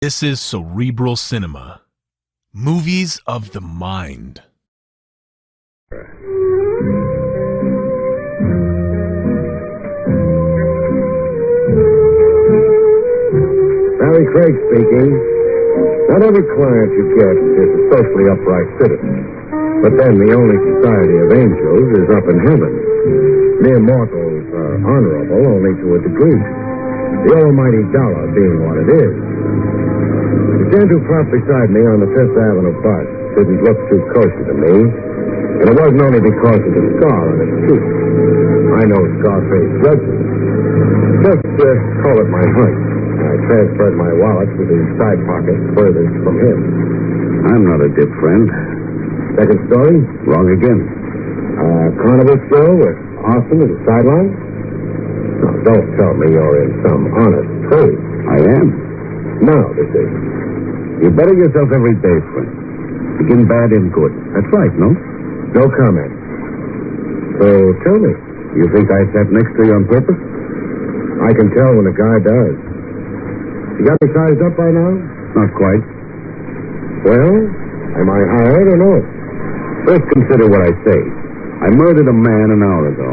This is Cerebral Cinema. Movies of the mind. Barrie Craig speaking. Not every client you get is a socially upright citizen. But then the only society of angels is up in heaven. Mere mortals are honorable only to a degree. The almighty dollar being what it is. The gent who propped beside me on the Fifth Avenue bus didn't look too kosher to me. And it wasn't only because of the scar on his cheek. I know Scarface Judson. Just call it my hunch. I transferred my wallet to the side pocket furthest from him. I'm not a dip friend. Second story? Wrong again. Carnival show with Austin as a sideline? Now, don't tell me you're in some honest trade. I am. Now, this is. You better yourself every day, friend. Begin bad, end good. That's right, no? No comment. So, tell me. You think I sat next to you on purpose? I can tell when a guy does. You got me sized up by now? Not quite. Well, am I hired or no? First, consider what I say. I murdered a man an hour ago.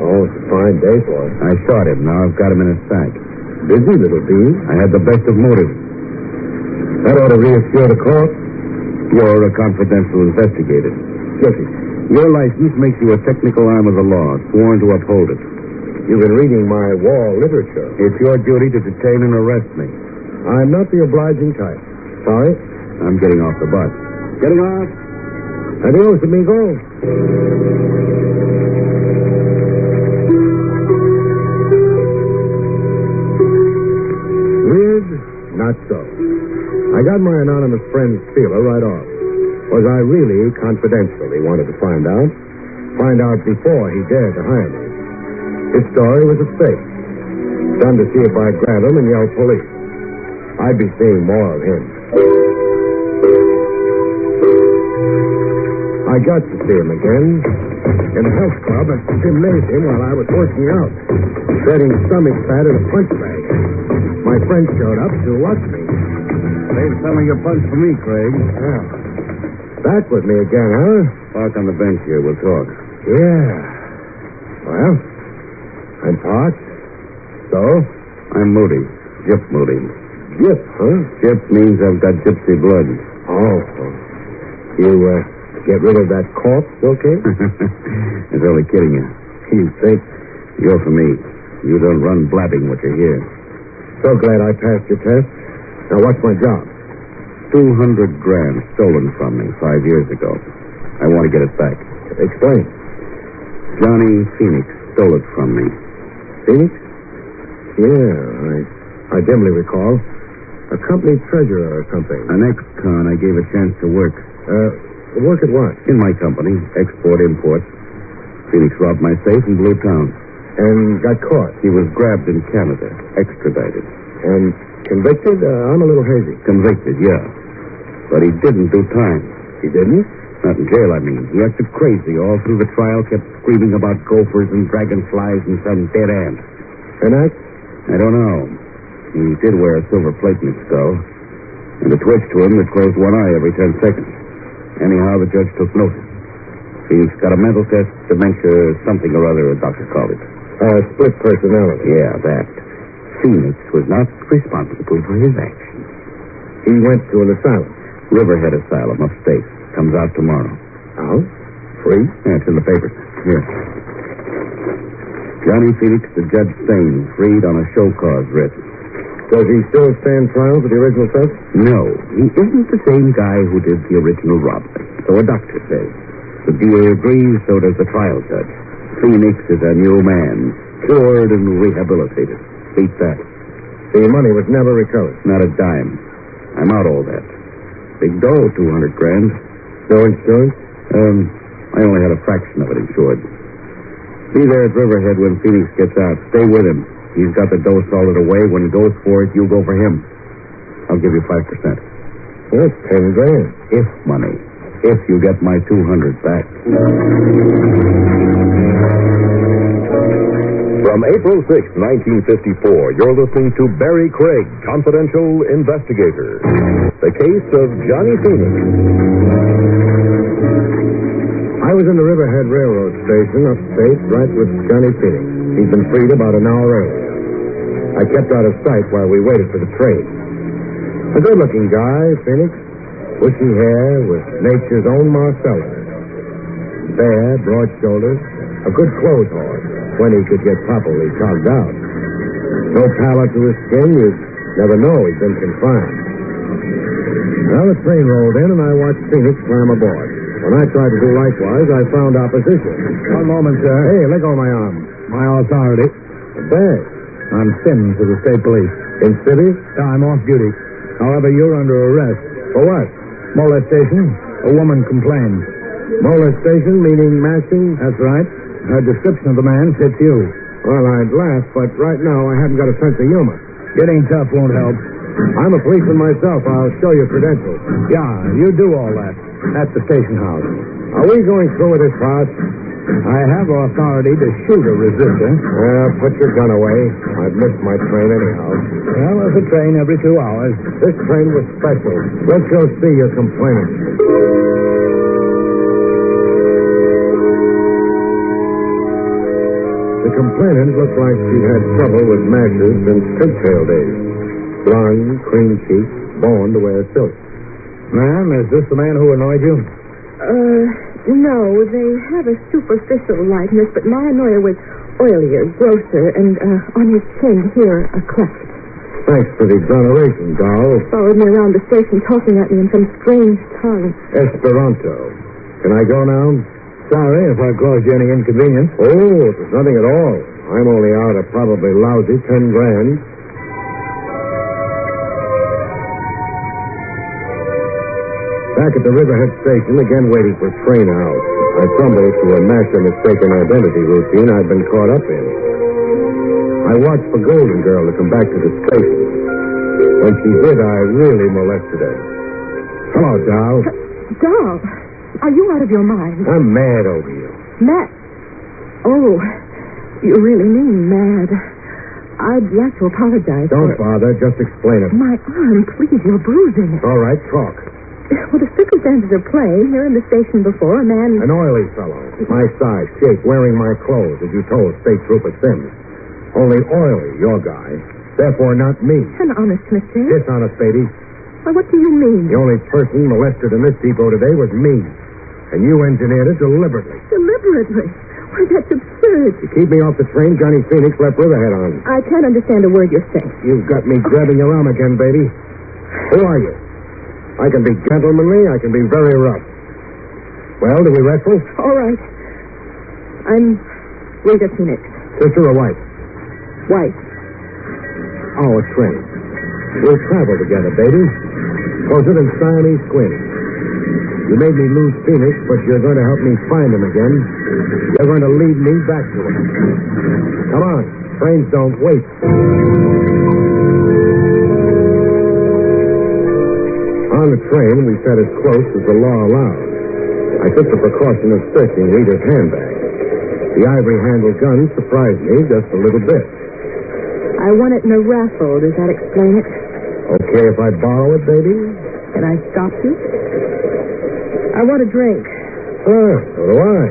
Oh, it's a fine day for it. I shot him. Now I've got him in a sack. Busy, little bee. I had the best of motives. That ought to reassure the court. You're a confidential investigator. Guilty. Your license makes you a technical arm of the law, sworn to uphold it. You've been reading my wall literature. It's your duty to detain and arrest me. I'm not the obliging type. Sorry? I'm getting off the bus. Getting off? Adios, amigo. Weird? Not so. I got my anonymous friend's feeler right off. Was I really confidential, he wanted to find out. Find out before he dared to hire me. His story was a fake. Done to see if I'd grab him and yell police. I'd be seeing more of him. I got to see him again in a health club at the gymnasium while I was working out, shredding stomach fat in a punch bag. My friend showed up to watch me. Save some of your punch for me, Craig. Yeah. Back with me again, huh? Park on the bench here. We'll talk. Yeah. Well, I'm parked. So? I'm Moody. Jip Moody. Jip, huh? Jip means I've got gypsy blood. Oh. You, get rid of that corpse, okay? I was only kidding you. You think? You're for me. You don't run blabbing what you hear. So glad I passed your test. Now, what's my job? 200 grand stolen from me 5 years ago. I want to get it back. Explain. Johnny Phoenix stole it from me. Phoenix? Yeah, I dimly recall. A company treasurer or something. An ex-con I gave a chance to work. Work at what? In my company, export-import. Phoenix robbed my safe in Blue Town. And got caught. He was grabbed in Canada, extradited. And convicted? I'm a little hazy. Convicted, yeah. But he didn't do time. He didn't? Not in jail, I mean. He acted crazy all through the trial, kept screaming about gophers and dragonflies and some dead ant. And that? I don't know. He did wear a silver plate in his skull. And a twitch to him that closed one eye every 10 seconds. Anyhow, the judge took notice. He's got a mental test, dementia, something or other, a doctor called it. Split personality. Yeah, that. Phoenix was not responsible for his actions. He went to an asylum. Riverhead Asylum, upstate. Comes out tomorrow. Out? Free? Yeah, it's in the papers. Here. Johnny Phoenix to Judge Stain, freed on a show cause writ. Does he still stand trial for the original theft? No, he isn't the same guy who did the original robbery. So a doctor says. The DA agrees, so does the trial judge. Phoenix is a new man, cured and rehabilitated. Beat that. The money was never recovered. Not a dime. I'm out all that. Big dough, 200 grand. No insurance? I only had a fraction of it insured. Be there at Riverhead when Phoenix gets out. Stay with him. He's got the dough salted away. When he goes for it, you go for him. I'll give you 5%. That's 10 grand. If money. If you get my 200 back. From April 6, 1954, you're listening to Barrie Craig, Confidential Investigator. The case of Johnny Phoenix. I was in the Riverhead Railroad Station upstate, right with Johnny Phoenix. He'd been freed about an hour earlier. I kept out of sight while we waited for the train. A good-looking guy, Phoenix. Bushy hair with nature's own Marcellus. Bare, broad shoulders. A good clothes horse when he could get properly togged out. No pallor to his skin. You'd never know he'd been confined. Well, the train rolled in, and I watched Phoenix climb aboard. When I tried to do likewise, I found opposition. One moment, sir. Hey, let go of my arm. My authority. A badge. I'm Sims of the state police. In cities? I'm off duty. However, you're under arrest. For what? Molestation. A woman complained. Molestation, meaning mashing? That's right. Her description of the man fits you. Well, I'd laugh, but right now I haven't got a sense of humor. Getting tough won't help. I'm a policeman myself. I'll show you credentials. Yeah, you do all that. At the station house. Are we going through with this part? I have authority to shoot a resistor. Well, put your gun away. I've missed my train anyhow. Well, there's a train every 2 hours. This train was special. Let's go see your complainant. The complainant looked like she'd had trouble with matches since pigtail days. Blonde, cream cheeked, born to wear silk. Ma'am, is this the man who annoyed you? No, they have a superficial likeness, but my annoyer was oilier, grosser, and on his chin here, a cleft. Thanks for the exoneration, doll. Followed me around the station, talking at me in some strange tongue. Esperanto. Can I go now? Sorry if I caused you any inconvenience. Oh, it was nothing at all. I'm only out a probably lousy 10 grand. Back at the Riverhead station, again waiting for train out. I stumbled to a master mistaken identity routine I'd been caught up in. I watched the Golden Girl to come back to the station. When she did, I really molested her. Hello, doll. Doll, are you out of your mind? I'm mad over you. Mad? Oh, you really mean mad. I'd like to apologize Don't for... bother, just explain it. My arm, please, you're bruising it. All right, talk. Well, the circumstances are plain. You're in the station before. A man... An oily fellow. My size, shape, wearing my clothes, as you told State Trooper Sims. Only oily, your guy. Therefore, not me. An honest mistake. Dishonest, baby. Well, what do you mean? The only person molested in this depot today was me. And you engineered it deliberately. Deliberately? Why, that's absurd. To keep me off the train, Johnny Phoenix left Riverhead on. I can't understand a word you're saying. You've got me grabbing your arm again, baby. Who are you? I can be gentlemanly, I can be very rough. Well, do we wrestle? All right. I'm Rita Phoenix. Sister or wife? Wife. Our train. We'll travel together, baby. Closer than Siamese twins. You made me lose Phoenix, but you're going to help me find him again. You're going to lead me back to him. Come on. Trains don't wait. On the train, we sat as close as the law allowed. I took the precaution of searching Rita's handbag. The ivory-handled gun surprised me just a little bit. I won it in a raffle. Does that explain it? Okay if I borrow it, baby? Can I stop you? I want a drink. Ah, so do I.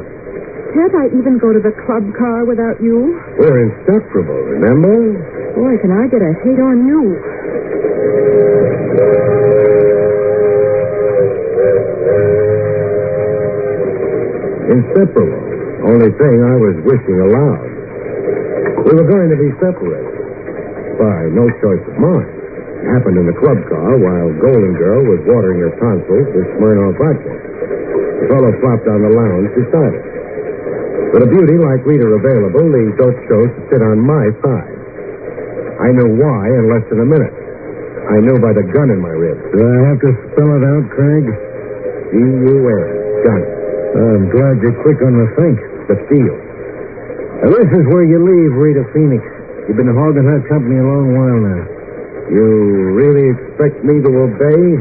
Can't I even go to the club car without you? We're inseparable, remember? Boy, can I get a hit on you. Inseparable. Only thing I was wishing aloud. We were going to be separated. By no choice of mine. It happened in the club car while Golden Girl was watering her tonsils with Smirnoff vodka. The fellow flopped on the lounge beside us. With a beauty like Rita available, the dope chose to sit on my side. I knew why in less than a minute. I knew by the gun in my ribs. Do I have to spell it out, Craig? G-U-N. Gun. I'm glad you're quick on the think. The feel. Now, this is where you leave Rita Phoenix. You've been hogging her company a long while now. You really expect me to obey?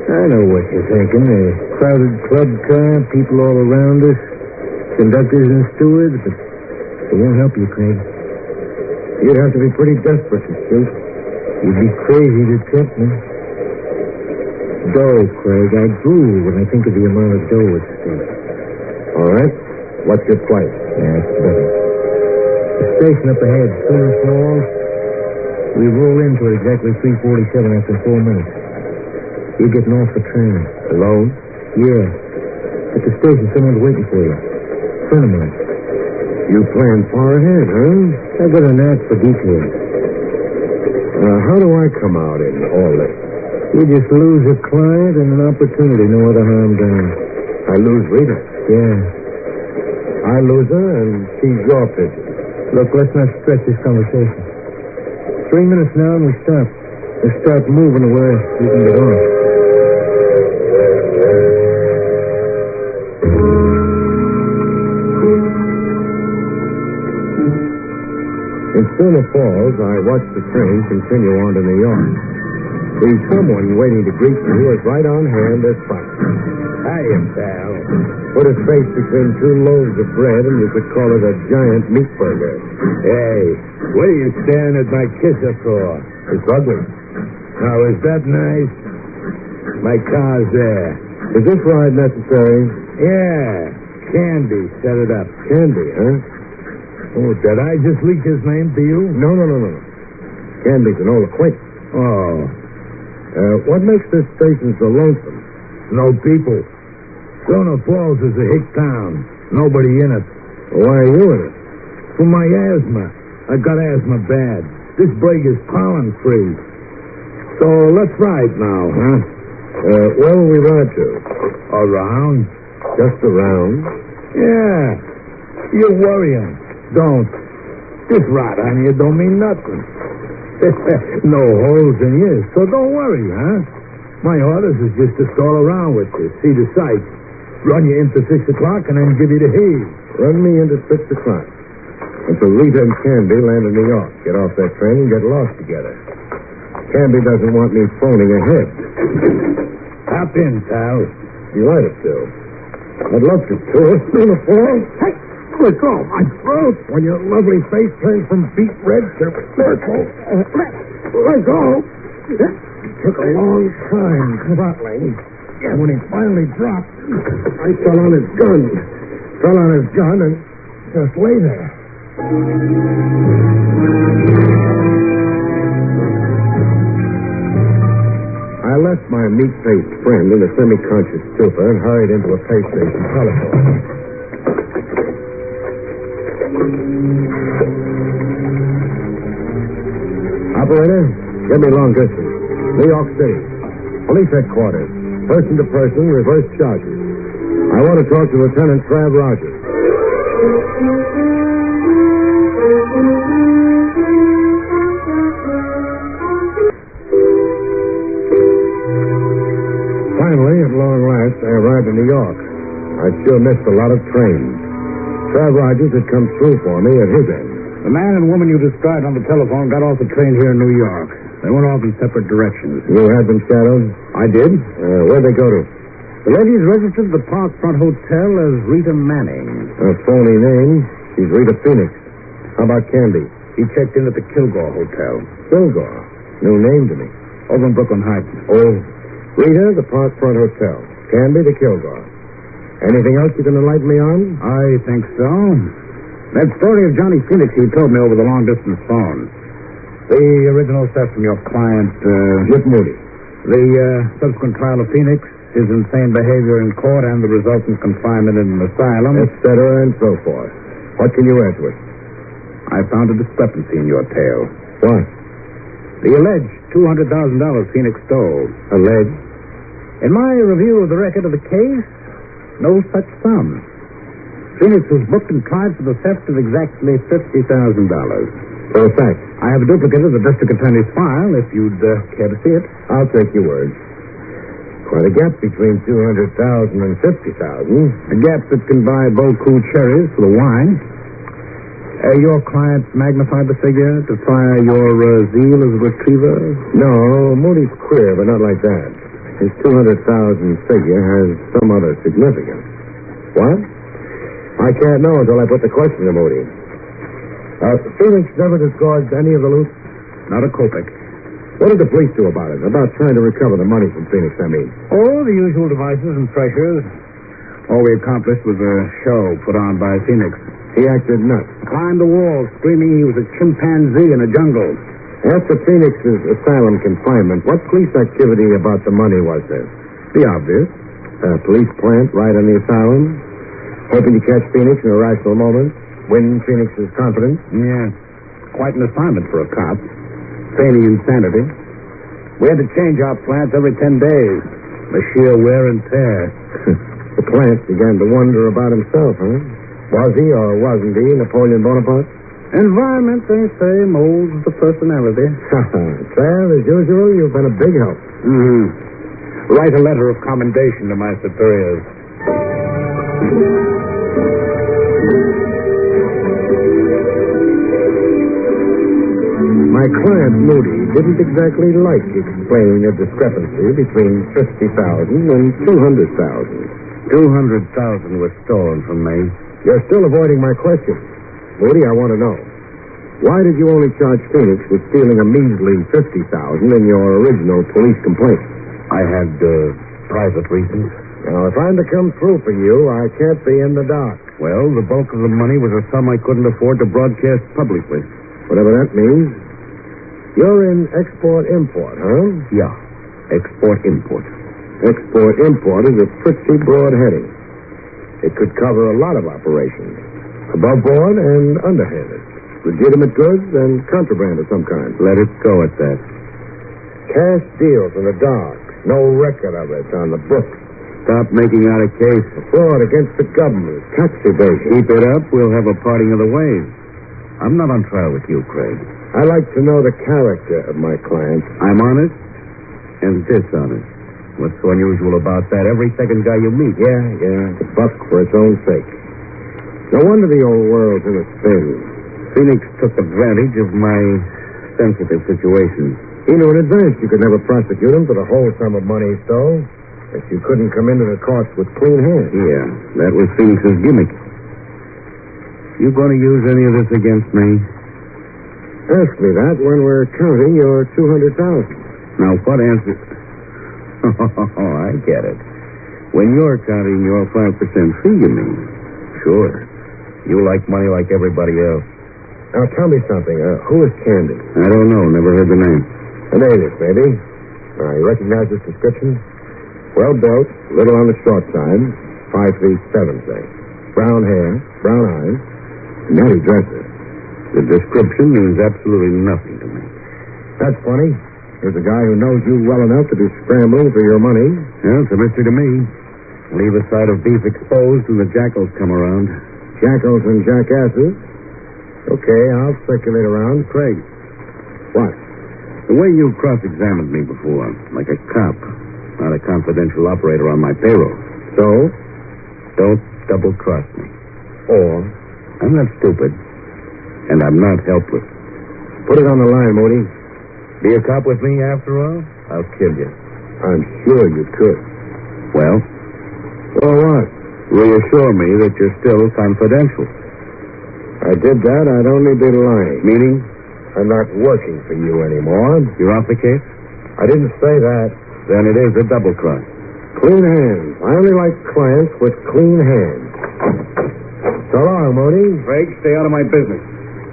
I know what you're thinking. A crowded club car, people all around us, conductors and stewards, but it won't help you, Craig. You'd have to be pretty desperate to shoot. You'd be crazy to tempt me. Dough, Craig. I drool when I think of the amount of dough at stake. All right. What's your flight? Yeah, it's better. The station up ahead, Sooner Falls. We roll into it exactly 3:47 after 4 minutes. You're getting off the train. Alone? Yeah. At the station, someone's waiting for you. Friend of mine. You plan far ahead, huh? I've got a knack for details. How do I come out in all this? You just lose a client and an opportunity, no other harm done. I lose Rita. Yeah. I lose her, and she's your pigeon. Look, let's not stretch this conversation. 3 minutes now, and we stop. Let's start moving to where we can get on. In Sooner Falls, I watched the train continue on to New York. The someone waiting to greet you is right on hand as promised. Hiya, pal. Put his face between 2 loaves of bread, and you could call it a giant meat burger. Hey, what are you staring at my kisser for? It's ugly. Now, is that nice? My car's there. Is this ride necessary? Yeah, Candy set it up. Candy, huh? Oh, did I just leak his name to you? No. Candy's an old acquaintance. Oh. What makes this station so lonesome? No people. Sooner Falls is a hick town. Nobody in it. Why are you in it? For my asthma. I got asthma bad. This break is pollen free. So let's ride now, huh? Where will we ride to? Around? Just around? Yeah. You're worrying. Don't. This rod on you don't mean nothing. No holes in you, so don't worry, huh? My orders is just to stroll around with you, see the sights, run you into 6 o'clock, and then give you the heave. Run me into 6 o'clock. Until Rita and Candy land in New York. Get off that train and get lost together. Candy doesn't want me phoning ahead. Hop in, pal. Delighted to. I'd love to tour Sooner Falls. Hey, let go of my throat. When your lovely face turns from beet red to purple. Let go. Took a long time throttling. And when he finally dropped, I fell on his gun. And just lay there. I left my meat-faced friend in a semi-conscious stupor and hurried into a pay station telephone. Operator, give me long distance. New York City. Police headquarters. Person-to-person, reverse charges. I want to talk to Lieutenant Trav Rogers. Finally, at long last, I arrived in New York. I'd sure missed a lot of trains. Trav Rogers had come through for me at his end. The man and woman you described on the telephone got off the train here in New York. They went off in separate directions. You had them shadowed? I did. Where'd they go to? The lady's registered at the Parkfront Hotel as Rita Manning. A phony name. She's Rita Phoenix. How about Candy? He checked in at the Kilgore Hotel. Kilgore? New name to me. Over in Brooklyn Heights. Oh, Rita, the Parkfront Hotel. Candy, the Kilgore. Anything else you can enlighten me on? I think so. That story of Johnny Phoenix he told me over the long-distance phone. The original stuff from your client, Jip Moody. The subsequent trial of Phoenix, his insane behavior in court, and the resultant confinement in an asylum. Etc. and so forth. What can you add to it? I found a discrepancy in your tale. What? The alleged $200,000 Phoenix stole. Alleged? In my review of the record of the case, no such sum. Phoenix was booked and tried for the theft of exactly $50,000. For a fact. I have a duplicate of the district attorney's file, if you'd care to see it. I'll take your word. Quite a gap between $200,000 and $50,000. A gap that can buy Boku cherries for the wine. Your client magnified the figure to fire your zeal as a retriever? No, Moody's queer, but not like that. His $200,000 figure has some other significance. What? I can't know until I put the question to Moody. Phoenix never disgorged any of the loot? Not a kopeck. What did the police do about it? About trying to recover the money from Phoenix, I mean. Oh, the usual devices and pressures. All we accomplished was a show put on by Phoenix. He acted nuts. Climbed the wall, screaming he was a chimpanzee in a jungle. After Phoenix's asylum confinement, what police activity about the money was there? The obvious. A police plant right on the asylum? Hoping to catch Phoenix in a rational moment? Win Phoenix's confidence? Yeah. Quite an assignment for a cop. Feigning insanity. We had to change our plants every 10 days. The sheer wear and tear. The plant began to wonder about himself, huh? Was he or wasn't he Napoleon Bonaparte? Environment, they say, molds the personality. Sam, as usual, you've been a big help. Mm-hmm. Write a letter of commendation to my superiors. My client, Moody, didn't exactly like explaining a discrepancy between $50,000 and $200,000. $200,000 was stolen from me. You're still avoiding my question. Moody, I want to know. Why did you only charge Phoenix with stealing a measly $50,000 in your original police complaint? I had private reasons. Now, if I'm to come through for you, I can't be in the dark. Well, the bulk of the money was a sum I couldn't afford to broadcast publicly. Whatever that means. You're in export-import, huh? Yeah, export-import. Export-import is a pretty broad heading. It could cover a lot of operations. Above board and underhanded. Legitimate goods and contraband of some kind. Let it go at that. Cash deals in the dark. No record of it on the books. Stop making out a case. Fraud against the government. Tax evasion. Keep it up, we'll have a parting of the ways. I'm not on trial with you, Craig. I like to know the character of my client. I'm honest and dishonest. What's so unusual about that? Every second guy you meet. Yeah. The buck for its own sake. No wonder the old world's in a spin. Phoenix took advantage of my sensitive situation. He knew in advance you could never prosecute him for the whole sum of money he stole. That you couldn't come into the courts with clean hands. Yeah, that was Phoenix's gimmick. You going to use any of this against me? Ask me that when we're counting your $200,000. Now, what answer... Oh, I get it. When you're counting your 5% fee, you mean? Sure. You like money like everybody else. Now, tell me something. Who is Candy? I don't know. Never heard the name. A native, maybe. You recognize this description? Well built, little on the short side. 5 feet 7, say. Brown hair, brown eyes, natty dresser. The description means absolutely nothing to me. That's funny. There's a guy who knows you well enough to be scrambling for your money. Yeah, it's a mystery to me. Leave a side of beef exposed and the jackals come around. Jackals and jackasses? Okay, I'll circulate around. Craig. What? The way you cross-examined me before, like a cop, not a confidential operator on my payroll. So? Don't double-cross me. Or? I'm not stupid, and I'm not helpless. Put it on the line, Moody. Be a cop with me after all? I'll kill you. I'm sure you could. Well? Well, what? Reassure me that you're still confidential. I did that, I'd only be lying. Meaning? I'm not working for you anymore. You're off the case? I didn't say that. Then it is a double cross. Clean hands. I only like clients with clean hands. So long, Moody. Craig, stay out of my business.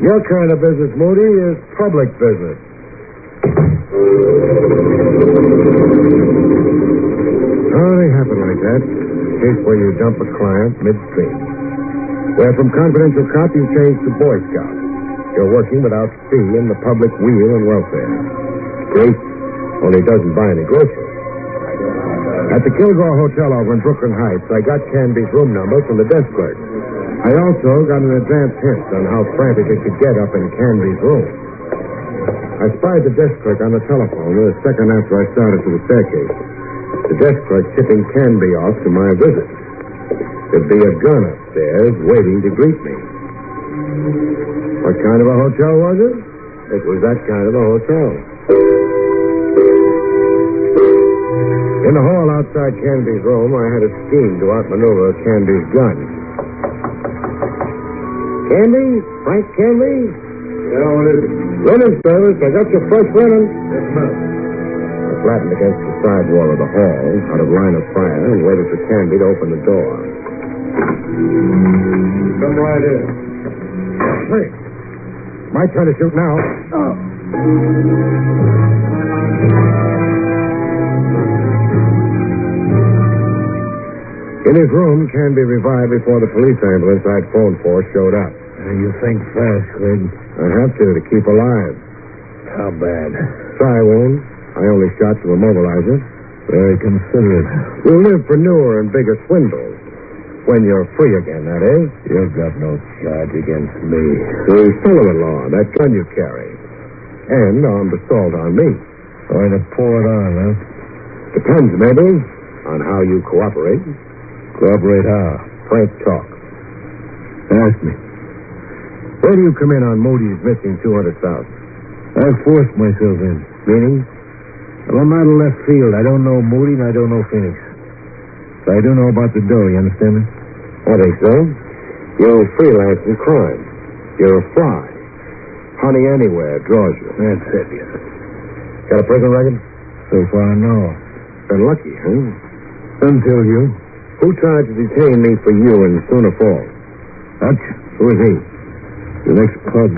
Your kind of business, Moody, is public business. Oh, they happen like that. Case where you dump a client midstream. Where from confidential cop you change to Boy Scout. You're working without fee in the public weal and welfare. Great, only doesn't buy any groceries. At the Kilgore Hotel over in Brooklyn Heights, I got Canby's room number from the desk clerk. I also got an advance hint on how frantic it could get up in Canby's room. I spied the desk clerk on the telephone a second after I started to the staircase. The desk clerk tipping Canby off to my visit. There'd be a gun upstairs waiting to greet me. What kind of a hotel was it? It was that kind of a hotel. In the hall outside Canby's room, I had a scheme to outmaneuver Canby's gun. Canby, Frank Canby? Yeah, what is it? Linen service. I got your fresh linen. Yes, sir. I flattened against the side wall of the hall, out of line of fire, and waited for Canby to open the door. Come right in. Hey, my turn to shoot now. In his room, Canby revived before the police ambulance I'd phoned for showed up. You think fast, Craig. I have to keep alive. How bad? Try wound. I only shot to immobilize it. Very considerate. You'll live for newer and bigger swindles. When you're free again, that is. You've got no charge against me. The son-in-law, that gun you carry. And armed assault on me. Going to pour it on, huh? Depends, maybe, on how you cooperate. Cooperate how? Frank talk. Ask me. Where do you come in on Moody's missing $200,000? I forced myself in. Meaning? Well, I'm out of left field. I don't know Moody and I don't know Phoenix. But I do know about the dough, you understand me? I think so. You freelance in crime. You're a fly. Honey anywhere draws you. That's it, yes. Got a prison record? So far, no. Been lucky, huh? Until you. Who tried to detain me for you in Sooner Falls? Hutch. Who is he? The next pub.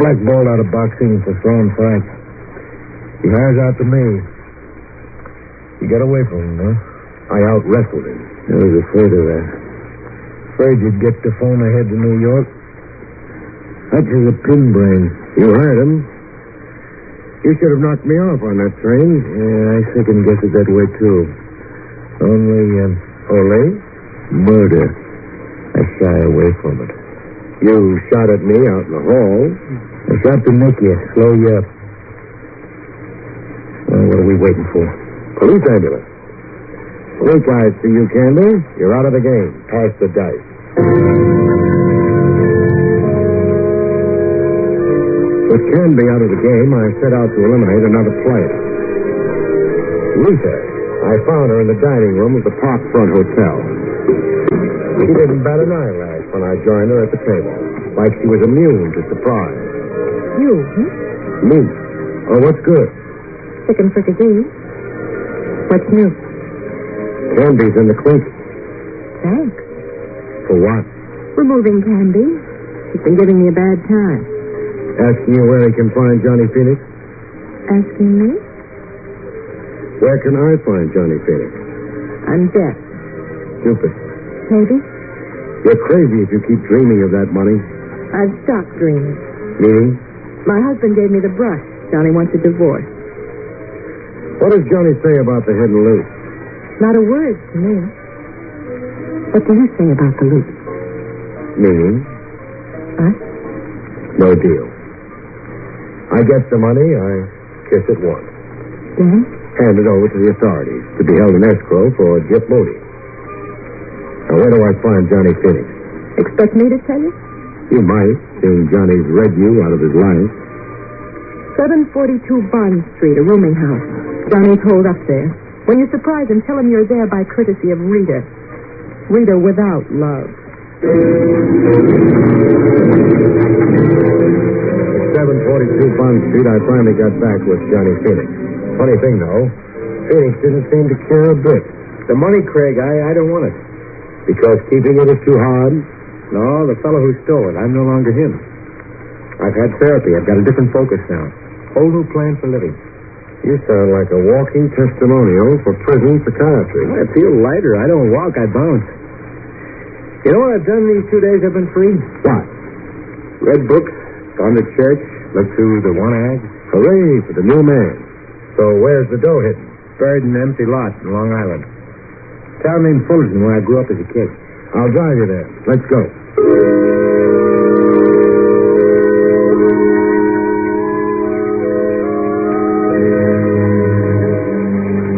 Blackballed out of boxing for throwing fights. He hires out to me. You got away from him, huh? I out-wrestled him. I was afraid of that. Afraid you'd get the phone ahead to New York. Hutch is a pin brain. You heard him. You should have knocked me off on that train. Yeah, I second guess it that way, too. Only, murder. I shy away from it. You shot at me out in the hall. I shot to nick you, slow you up. Well, what are we waiting for? Police ambulance. Weak eyes to you, Canby. You're out of the game. Pass the dice. With Canby out of the game, I set out to eliminate another player. Lisa. I found her in the dining room of the Parkfront Hotel. She didn't bat an eyelash when I joined her at the table, like she was immune to surprise. You, huh? Me? Oh, what's good? Chicken fricassee. What's new? Canby's in the clink. Thanks. For what? Removing Canby. He's been giving me a bad time. Asking you where he can find Johnny Phoenix? Asking me? Where can I find Johnny Phoenix? I'm deaf. Stupid. Maybe. You're crazy if you keep dreaming of that money. I've stopped dreaming. Meaning? My husband gave me the brush. Johnny wants a divorce. What does Johnny say about the hidden loot? Not a word to me. What do you say about the loot? Meaning? Huh? No deal. I get the money, I kiss it once. Then? Hand it over to the authorities to be held in escrow for Jip Moody. Now, where do I find Johnny Phoenix? Expect me to tell you? You might, seeing Johnny's read you out of his life. 742 Bond Street, a rooming house. Johnny's holed up there. When you surprise him, tell him you're there by courtesy of Rita. Rita without love. At 742 Bond Street, I finally got back with Johnny Phoenix. Funny thing, though, Phoenix didn't seem to care a bit. The money, Craig, I don't want it. Because keeping it is too hard? No, the fellow who stole it. I'm no longer him. I've had therapy. I've got a different focus now. Whole new plan for living. You sound like a walking testimonial for prison psychiatry. I feel lighter. I don't walk. I bounce. You know what I've done these 2 days I've been free? What? Read books, gone to church, looked through the one ad. Hooray for the new man. So where's the dough hidden? Buried in an empty lot in Long Island. Town named Fullerton, where I grew up as a kid. I'll drive you there. Let's go.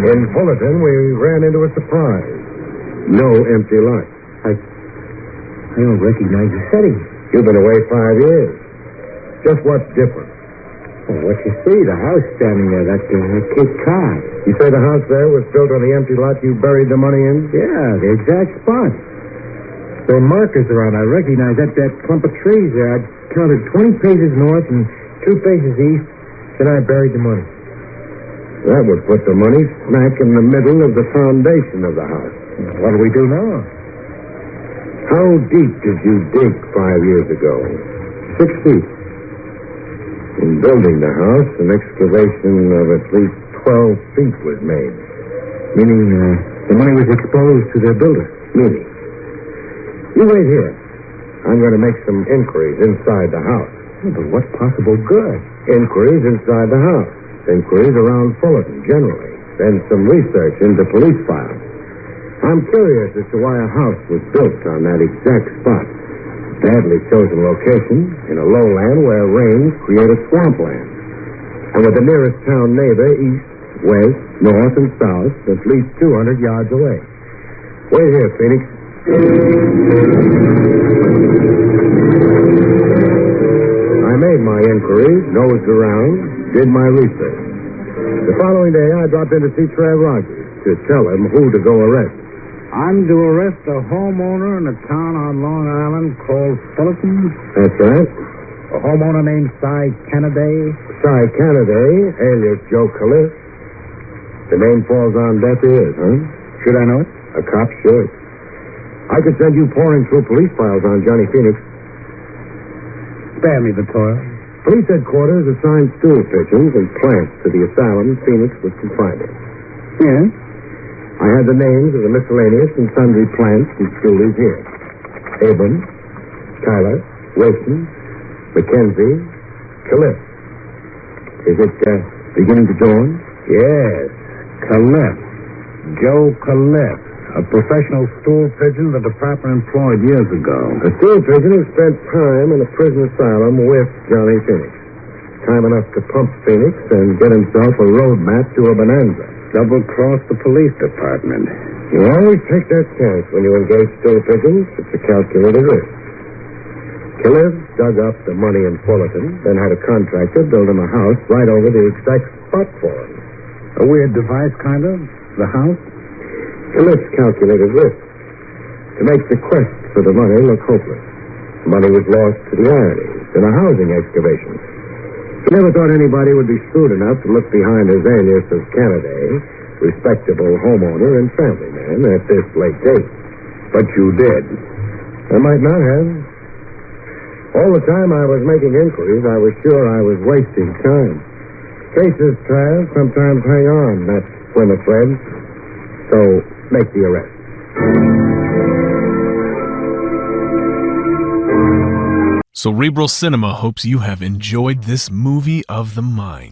In Fullerton, we ran into a surprise. No empty lot. I don't recognize the setting. You've been away 5 years. Just what's different? Well, what you see, the house standing there, that Cape Cod. You say the house there was built on the empty lot you buried the money in? Yeah, the exact spot. There are markers around. I recognize that clump of trees there. I counted 20 paces north and 2 paces east. Then I buried the money. That would put the money smack in the middle of the foundation of the house. What do we do now? How deep did you dig 5 years ago? 6 feet. In building the house, an excavation of at least 12 feet was made. Meaning the money was exposed to their builder. Meaning. You wait here. I'm going to make some inquiries inside the house. Oh, but what possible good? Inquiries inside the house. Inquiries around Fullerton, generally. Then some research into police files. I'm curious as to why a house was built on that exact spot. Badly chosen location in a lowland where rains create a swampland. And with the nearest town neighbor east, west, north, and south at least 200 yards away. Wait here, Phoenix. I made my inquiries, nosed around, did my research. The following day, I dropped in to see Trev Rogers to tell him who to go arrest. I'm to arrest a homeowner in a town on Long Island called Fullerton. That's right. A homeowner named Cy Kennedy. Cy Kennedy, alias Joe Calliff. The name falls on deaf ears, huh? Should I know it? A cop should. I could send you pouring through police files on Johnny Phoenix. Spare me the toil. Police headquarters assigned stool pigeons and plants to the asylum Phoenix was confined in. Yes? I had the names of the miscellaneous and sundry plants and stoolies here. Abram, Tyler, Wilson, McKenzie, Calliff. Is it beginning to dawn? Yes. Calliff. Joe Calliff. A professional stool pigeon the department employed years ago. A stool pigeon who spent time in a prison asylum with Johnny Phoenix. Time enough to pump Phoenix and get himself a road map to a bonanza. Double-cross the police department. You always take that chance when you engage stool pigeons. It's a calculated risk. Calliff dug up the money in Fullerton, then had a contractor build him a house right over the exact spot for him. A weird device, kind of? The house? Calliff's calculated risk. To make the quest for the money look hopeless. The money was lost to the ironies in a housing excavation. He never thought anybody would be shrewd enough to look behind his alias of Kennedy, respectable homeowner and family man, at this late date. But you did. I might not have. All the time I was making inquiries, I was sure I was wasting time. Cases, Trav, sometimes hang on, that swimmer thread. So, make the arrest. Cerebral Cinema hopes you have enjoyed this movie of the mind.